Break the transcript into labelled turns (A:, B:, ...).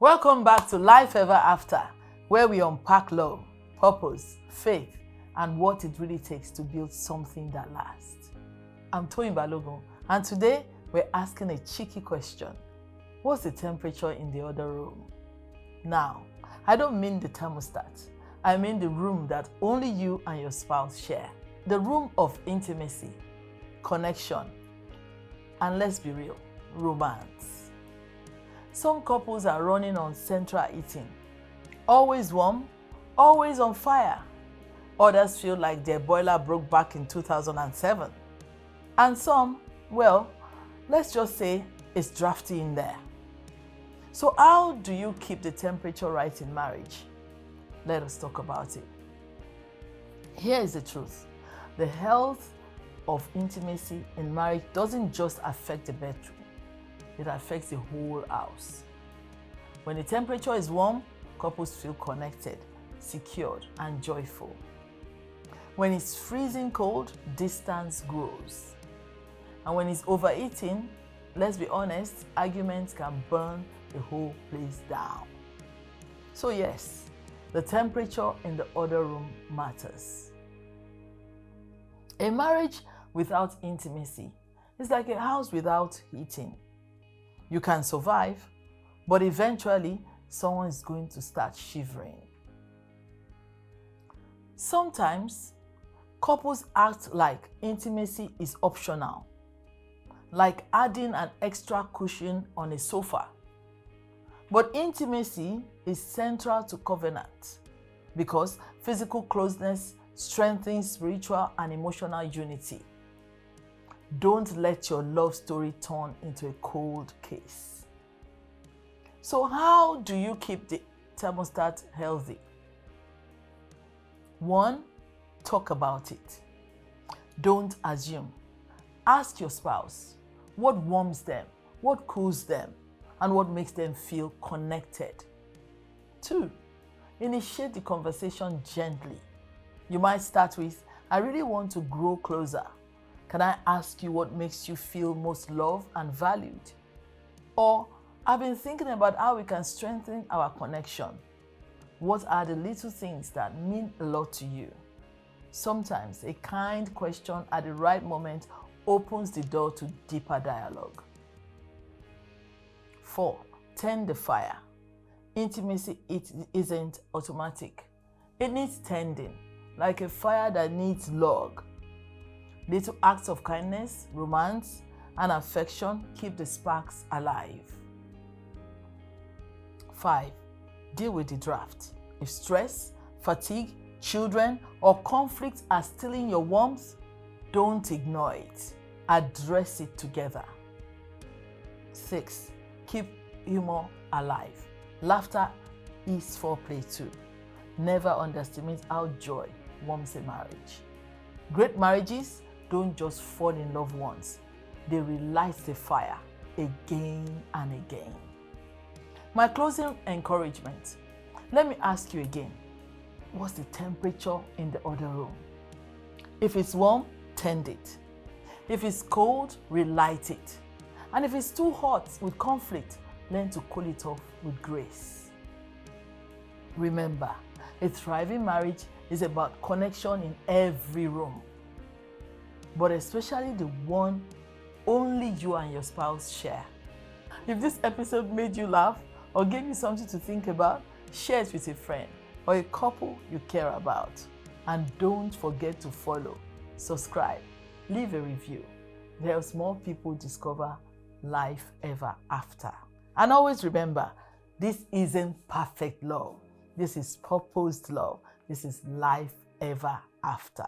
A: Welcome back to Life Ever After, where we unpack love, purpose, faith, and what it really takes to build something that lasts. I'm Toyin Balogun, and today we're asking a cheeky question. What's the temperature in the other room? Now, I don't mean the thermostat. I mean the room that only you and your spouse share. The room of intimacy, connection, and let's be real, romance. Some couples are running on central heating, always warm, always on fire. Others feel like their boiler broke back in 2007. And some, well, let's just say it's drafty in there. So how do you keep the temperature right in marriage? Let us talk about it. Here is the truth. The health of intimacy in marriage doesn't just affect the bedroom. It affects the whole house. When the temperature is warm, couples feel connected, secured, and joyful. When it's freezing cold, distance grows. And when it's overheating, let's be honest, arguments can burn the whole place down. So yes, the temperature in the other room matters. A marriage without intimacy is like a house without heating. You can survive, but eventually someone is going to start shivering. Sometimes couples act like intimacy is optional, like adding an extra cushion on a sofa. But intimacy is central to covenant because physical closeness strengthens spiritual and emotional unity. Don't let your love story turn into a cold case. So how do you keep the thermostat healthy? 1. Talk about it. Don't assume. Ask your spouse what warms them, what cools them, and what makes them feel connected. 2. Initiate the conversation gently. You might start with, I really want to grow closer. Can I ask you what makes you feel most loved and valued? Or, I've been thinking about how we can strengthen our connection. What are the little things that mean a lot to you? Sometimes a kind question at the right moment opens the door to deeper dialogue. 4. Tend the fire. Intimacy isn't automatic. It needs tending, like a fire that needs log. Little acts of kindness, romance, and affection keep the sparks alive. 5. Deal with the draft. If stress, fatigue, children, or conflict are stealing your warmth, don't ignore it. Address it together. 6. Keep humor alive. Laughter is foreplay too. Never underestimate how joy warms a marriage. Great marriages don't just fall in love once. They relight the fire again and again. My closing encouragement. Let me ask you again. What's the temperature in the other room? If it's warm, tend it. If it's cold, relight it. And if it's too hot with conflict, learn to cool it off with grace. Remember, a thriving marriage is about connection in every room, but especially the one only you and your spouse share. If this episode made you laugh or gave you something to think about, share it with a friend or a couple you care about. And don't forget to follow, subscribe, leave a review. It helps more people discover life ever after. And always remember, this isn't perfect love. This is purposed love. This is life ever after.